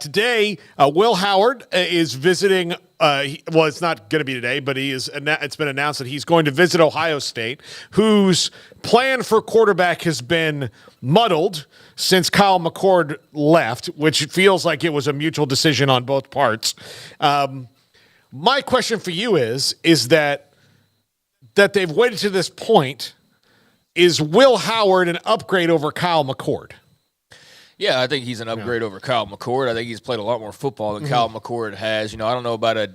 Today, Will Howard is visiting. Well, it's not going to be today, but it's been announced that he's going to visit Ohio State, whose plan for quarterback has been muddled since Kyle McCord left, which feels like it was a mutual decision on both parts. My question for you is that they've waited to this point. Is Will Howard an upgrade over Kyle McCord? Yeah, I think he's an upgrade over Kyle McCord. I think he's played a lot more football than Kyle McCord has. I don't know about an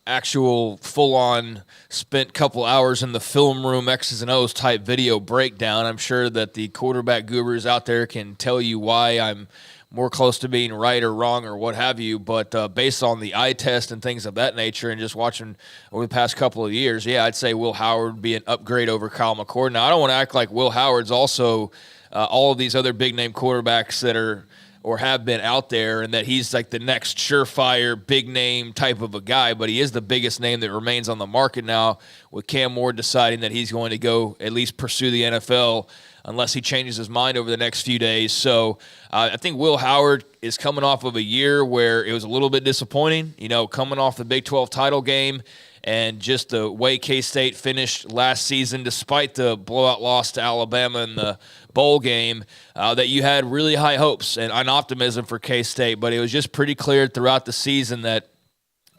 actual full-on spent couple hours in the film room X's and O's type video breakdown. I'm sure that the quarterback gurus out there can tell you why I'm more close to being right or wrong or what have you, but based on the eye test and things of that nature and just watching over the past couple of years, yeah, I'd say Will Howard would be an upgrade over Kyle McCord. Now, I don't want to act like Will Howard's also all of these other big-name quarterbacks that are or have been out there and that he's like the next surefire, big-name type of a guy, but he is the biggest name that remains on the market now with Cam Ward deciding that he's going to go at least pursue the NFL unless he changes his mind over the next few days. So I think Will Howard is coming off of a year where it was a little bit disappointing, coming off the Big 12 title game and just the way K-State finished last season, despite the blowout loss to Alabama in the bowl game, that you had really high hopes and an optimism for K-State. But it was just pretty clear throughout the season that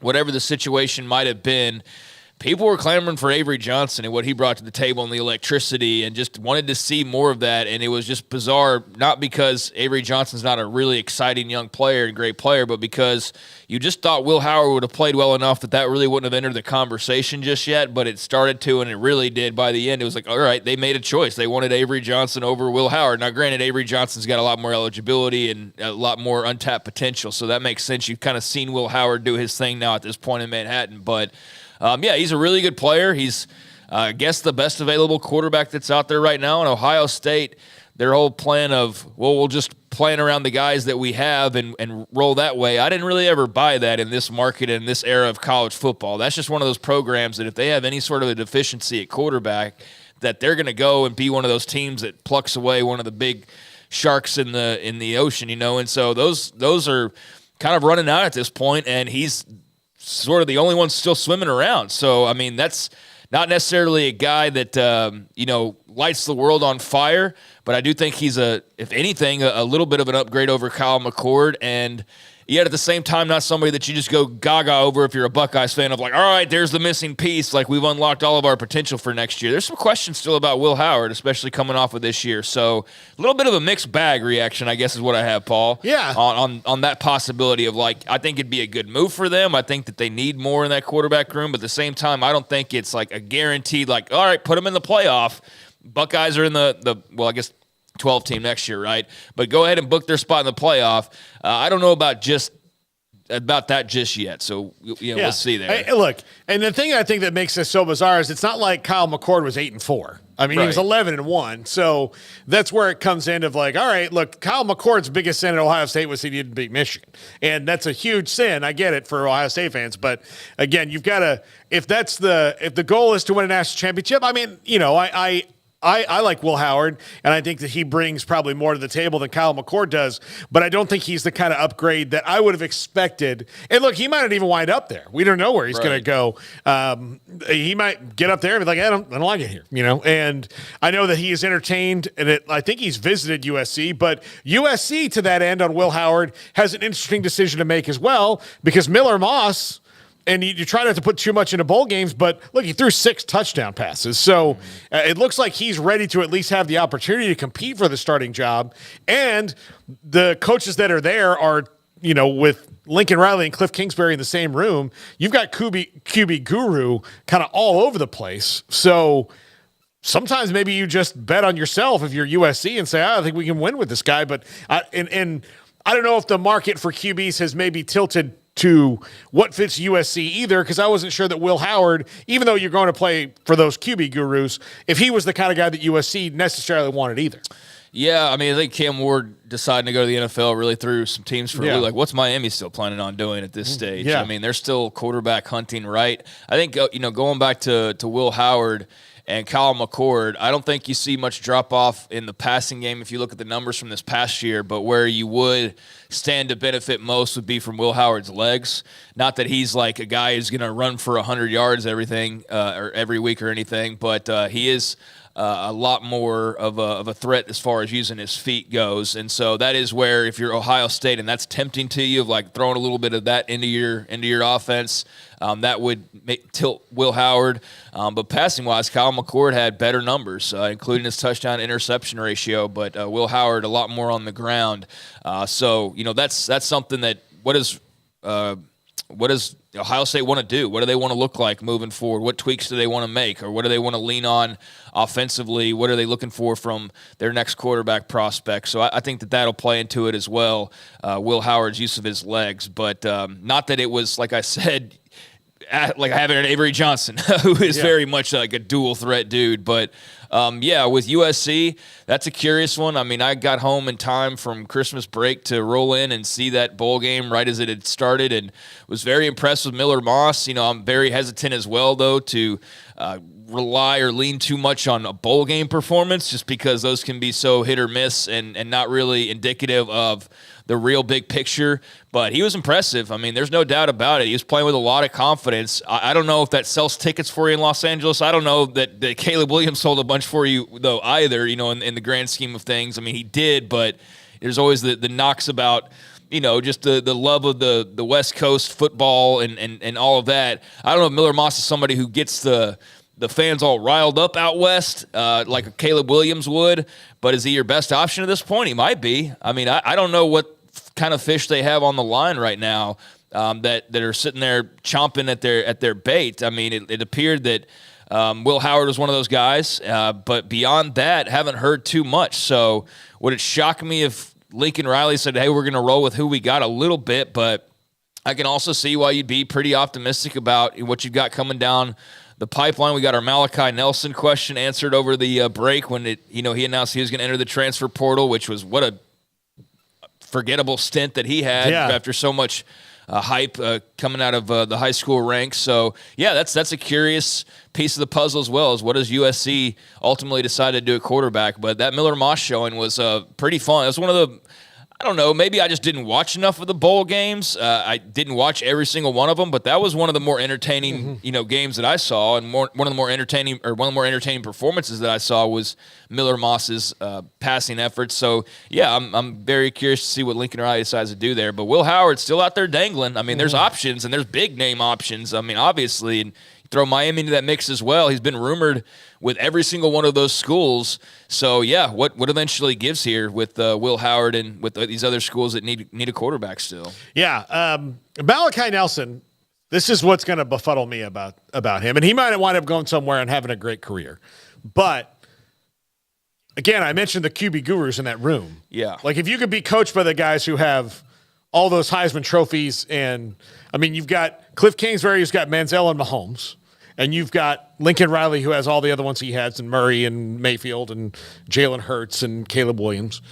whatever the situation might have been, people were clamoring for Avery Johnson and what he brought to the table and the electricity and just wanted to see more of that. And it was just bizarre, not because Avery Johnson's not a really exciting young player and great player, but because you just thought Will Howard would have played well enough that really wouldn't have entered the conversation just yet, but it started to, and it really did by the end. It was like, all right, they made a choice. They wanted Avery Johnson over Will Howard. Now, granted, Avery Johnson's got a lot more eligibility and a lot more untapped potential, so that makes sense. You've kind of seen Will Howard do his thing now at this point in Manhattan, but yeah, he's a really good player. He's, I guess, the best available quarterback that's out there right now. In Ohio State, their whole plan of, we'll just plan around the guys that we have and roll that way. I didn't really ever buy that in this market and this era of college football. That's just one of those programs that if they have any sort of a deficiency at quarterback, that they're going to go and be one of those teams that plucks away one of the big sharks in the ocean, And so those are kind of running out at this point, and he's sort of the only one still swimming around. So, I mean, that's not necessarily a guy that, lights the world on fire, but I do think he's if anything, a little bit of an upgrade over Kyle McCord, and yet at the same time, not somebody that you just go gaga over if you're a Buckeyes fan of like, all right, there's the missing piece. Like, we've unlocked all of our potential for next year. There's some questions still about Will Howard, especially coming off of this year. So a little bit of a mixed bag reaction, I guess, is what I have, Paul. Yeah. On that possibility of like, I think it'd be a good move for them. I think that they need more in that quarterback room, but at the same time, I don't think it's like a guaranteed, like, all right, put them in the playoff. Buckeyes are in I guess 12 team next year, right? But go ahead and book their spot in the playoff. I don't know about that just yet. So, we'll see there. Hey, look, and the thing I think that makes this so bizarre is it's not like Kyle McCord was 8-4. I mean, He was 11-1. So that's where it comes in of like, all right, look, Kyle McCord's biggest sin at Ohio State was he didn't beat Michigan. And that's a huge sin. I get it for Ohio State fans. But again, you've got to, if the goal is to win a national championship, I mean, I like Will Howard, and I think that he brings probably more to the table than Kyle McCord does, but I don't think he's the kind of upgrade that I would have expected. And look, he might not even wind up there. We don't know where he's going to go. He might get up there and be like, I don't like it here, And I know that he is entertained, and I think he's visited USC, but USC, to that end, on Will Howard, has an interesting decision to make as well, because Miller Moss, and you try not to put too much into bowl games, but look, he threw 6 touchdown passes. So it looks like he's ready to at least have the opportunity to compete for the starting job. And the coaches that are there are, with Lincoln Riley and Cliff Kingsbury in the same room, you've got QB guru kind of all over the place. So sometimes maybe you just bet on yourself if you're USC and say, I think we can win with this guy. But I don't know if the market for QBs has maybe tilted to what fits USC either, because I wasn't sure that Will Howard, even though you're going to play for those QB gurus, if he was the kind of guy that USC necessarily wanted either. Yeah, I mean, I think Cam Ward deciding to go to the NFL really threw some teams for a loop. Like, what's Miami still planning on doing at this stage? Yeah. I mean, they're still quarterback hunting, right? I think, going back to Will Howard and Kyle McCord, I don't think you see much drop-off in the passing game if you look at the numbers from this past year, but where you would stand to benefit most would be from Will Howard's legs. Not that he's like a guy who's going to run for 100 yards or every week or anything, but he is a lot more of a threat as far as using his feet goes. And so that is where, if you're Ohio State and that's tempting to you, of like throwing a little bit of that into your offense, that would tilt Will Howard. But passing-wise, Kyle McCord had better numbers, including his touchdown-interception ratio, but Will Howard a lot more on the ground. So that's something that what does Ohio State want to do? What do they want to look like moving forward? What tweaks do they want to make, or what do they want to lean on offensively? What are they looking for from their next quarterback prospect? So I think that'll play into it as well, Will Howard's use of his legs. But not that it was, like I said, like having an Avery Johnson, who is very much like a dual threat dude. But with USC, that's a curious one. I mean, I got home in time from Christmas break to roll in and see that bowl game right as it had started, and was very impressed with Miller Moss. I'm very hesitant as well, though, to rely or lean too much on a bowl game performance, just because those can be so hit or miss and not really indicative of the real big picture. But he was impressive. I mean, there's no doubt about it. He was playing with a lot of confidence. I don't know if that sells tickets for you in Los Angeles. I don't know that Caleb Williams sold a bunch for you, though, either, in the grand scheme of things. I mean, he did, but there's always the knocks about, just the love of the West Coast football and all of that. I don't know if Miller Moss is somebody who gets the fans all riled up out west like a Caleb Williams would, but is he your best option at this point? He might be. I mean, I don't know what kind of fish they have on the line right now that are sitting there chomping at their bait. I mean, it appeared that Will Howard was one of those guys, but beyond that, haven't heard too much. So would it shock me if Lincoln Riley said, hey, we're going to roll with who we got a little bit, but I can also see why you'd be pretty optimistic about what you've got coming down the pipeline. We got our Malachi Nelson question answered over the break when he announced he was going to enter the transfer portal, which was what a forgettable stint that he had after so much hype coming out of the high school ranks. So, that's a curious piece of the puzzle as well, as what does USC ultimately decide to do at quarterback. But that Miller Moss showing was pretty fun. It was one of the, I don't know, maybe I just didn't watch enough of the bowl games. I didn't watch every single one of them, but that was one of the more entertaining, games that I saw, and one of the more entertaining performances that I saw was Miller Moss's passing efforts. So, I'm very curious to see what Lincoln Riley decides to do there. But Will Howard's still out there dangling. I mean, there's options, and there's big name options. I mean, obviously, and throw Miami into that mix as well. He's been rumored with every single one of those schools. So, what eventually gives here with Will Howard and with these other schools that need a quarterback still? Yeah. Malachi Nelson, this is what's going to befuddle me about him. And he might wind up going somewhere and having a great career. But, again, I mentioned the QB gurus in that room. Yeah. Like, if you could be coached by the guys who have all those Heisman trophies, and, I mean, you've got Cliff Kingsbury, who's got Manziel and Mahomes. And you've got Lincoln Riley, who has all the other ones he has, and Murray and Mayfield and Jalen Hurts and Caleb Williams.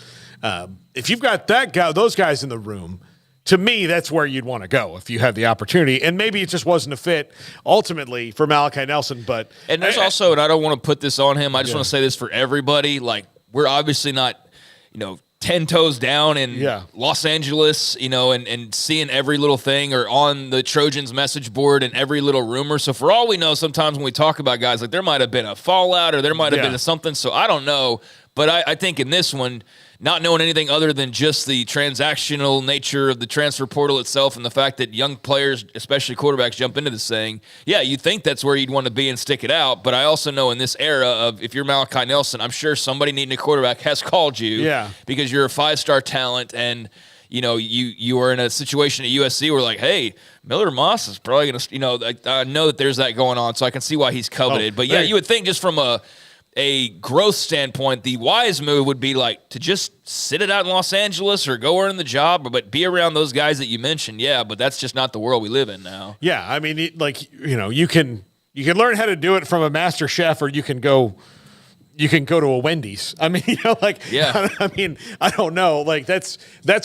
If you've got those guys in the room, to me, that's where you'd want to go if you have the opportunity. And maybe it just wasn't a fit ultimately for Malachi Nelson. But there's also, and I don't want to put this on him, I just want to say this for everybody. Like, we're obviously not, 10 toes down in Los Angeles, and seeing every little thing, or on the Trojans message board and every little rumor. So for all we know, sometimes when we talk about guys, like, there might have been a fallout or there might have been something. So I don't know. But I think in this one, not knowing anything other than just the transactional nature of the transfer portal itself and the fact that young players, especially quarterbacks, jump into this thing, you think that's where you'd want to be and stick it out. But I also know in this era of, if you're Malachi Nelson, I'm sure somebody needing a quarterback has called you because you're a 5-star talent, and you are in a situation at USC where, like, hey, Miller Moss is probably going to, I know that there's that going on, so I can see why he's coveted. But you would think just from a growth standpoint, the wise move would be like to just sit it out in Los Angeles or go earn the job, but be around those guys that you mentioned. Yeah, but that's just not the world we live in now. Yeah, I mean, you can learn how to do it from a master chef, or you can go, you can go to a Wendy's. I mean, Yeah. I mean, I don't know. Like that's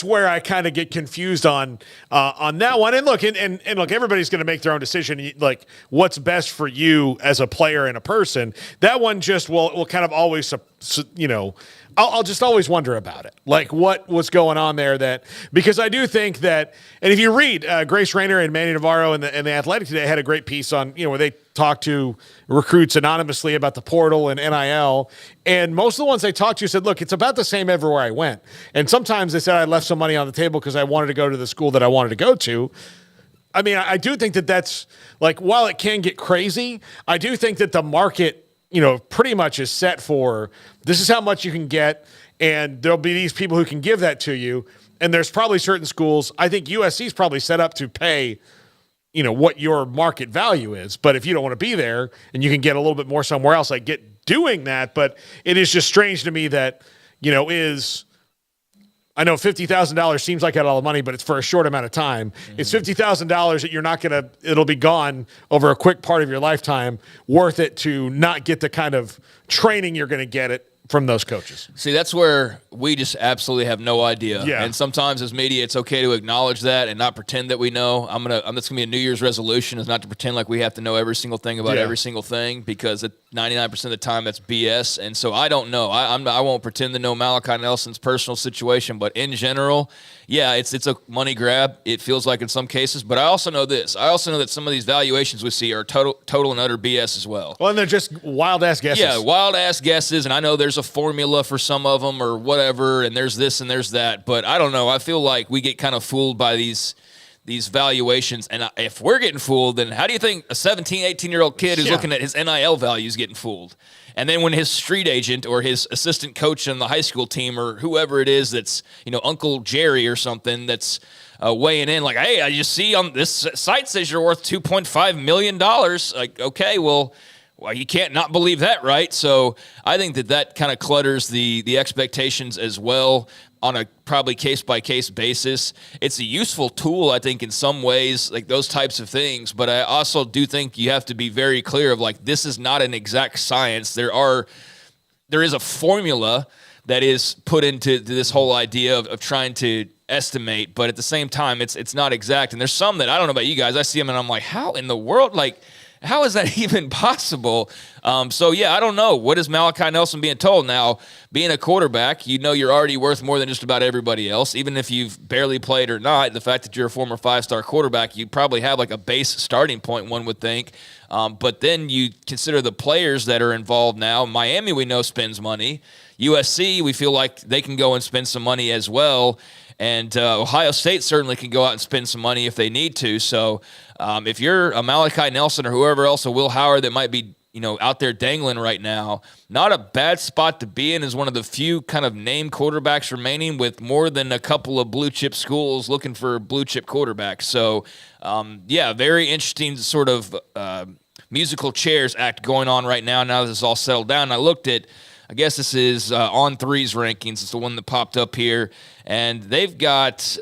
where I kind of get confused on that one. And look, and look, everybody's going to make their own decision. Like what's best for you as a player and a person. That one just will kind of always, I'll just always wonder about it. Like what was going on there because I do think that, and if you read Grace Rayner and Manny Navarro and the Athletic today had a great piece on, where they talked to recruits anonymously about the portal and NIL. And most of the ones they talked to said, look, it's about the same everywhere I went. And sometimes they said I left some money on the table because I wanted to go to the school that I wanted to go to. I mean, I do think that that's like, while it can get crazy, I do think that the market, pretty much is set for this is how much you can get. And there'll be these people who can give that to you. And there's probably certain schools. I think USC is probably set up to pay what your market value is. But if you don't want to be there and you can get a little bit more somewhere else, I get doing that. But it is just strange to me that, I know $50,000 seems like a lot of money, but it's for a short amount of time. Mm-hmm. It's $50,000 that you're not going to, it'll be gone over a quick part of your lifetime, worth it to not get the kind of training you're going to get it from those coaches. See, that's where we just absolutely have no idea. Yeah. And sometimes as media, it's okay to acknowledge that and not pretend that we know. That's going to be a New Year's resolution, is not to pretend like we have to know every single thing about every single thing, because 99% of the time that's BS. And so I don't know. I won't pretend to know Malachi Nelson's personal situation, but in general, yeah, it's a money grab. It feels like in some cases, but I also know this. I also know that some of these valuations we see are total and utter BS as well. Well, and they're just wild-ass guesses. Yeah, wild-ass guesses, and I know there's a formula for some of them or whatever, and there's this and there's that, but I don't know. I feel like we get kind of fooled by these valuations, and if we're getting fooled, then how do you think a 17, 18-year-old kid who's looking at his NIL values getting fooled? And then when his street agent or his assistant coach on the high school team or whoever it is that's, Uncle Jerry or something that's weighing in like, hey, I just see on this site says you're worth $2.5 million. Like, okay, well, you can't not believe that, right? So I think that kind of clutters the expectations as well on a probably case-by-case basis. It's a useful tool, I think, in some ways, like those types of things. But I also do think you have to be very clear of, like, this is not an exact science. There is a formula that is put into this whole idea of trying to estimate, but at the same time, it's not exact. And there's some that, I don't know about you guys, I see them and I'm like, how in the world, like, how is that even possible? So, yeah, I don't know. What is Malachi Nelson being told? Now, being a quarterback, you're already worth more than just about everybody else. Even if you've barely played or not, the fact that you're a former 5-star quarterback, you probably have like a base starting point, one would think. But then you consider the players that are involved now. Miami, we know, spends money. USC, we feel like they can go and spend some money as well. And Ohio State certainly can go out and spend some money if they need to. So if you're a Malachi Nelson or whoever else, a Will Howard that might be out there dangling right now, not a bad spot to be in, is one of the few kind of name quarterbacks remaining with more than a couple of blue chip schools looking for blue chip quarterbacks. So, very interesting sort of musical chairs act going on right now that this is all settled down. I looked at, I guess this is On3's rankings. It's the one that popped up here. And they've got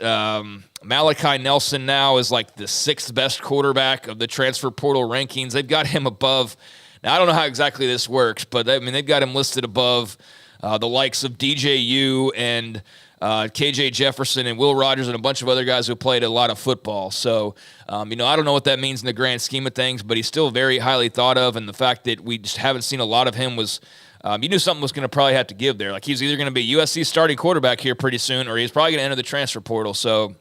Malachi Nelson now is like the 6th best quarterback of the transfer portal rankings. They've got him above. Now, I don't know how exactly this works, but they've got him listed above the likes of DJU and KJ Jefferson and Will Rogers and a bunch of other guys who played a lot of football. So, I don't know what that means in the grand scheme of things, but he's still very highly thought of. And the fact that we just haven't seen a lot of him was you knew something was going to probably have to give there. Like, he's either going to be USC's starting quarterback here pretty soon, or he's probably going to enter the transfer portal. So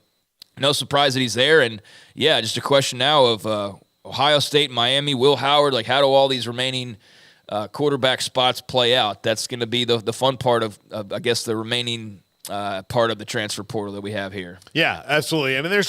no surprise that he's there. And, yeah, just a question now of Ohio State, Miami, Will Howard. Like, how do all these remaining quarterback spots play out? That's going to be the fun part of, I guess, the remaining part of the transfer portal that we have here. Yeah, absolutely. I mean, there's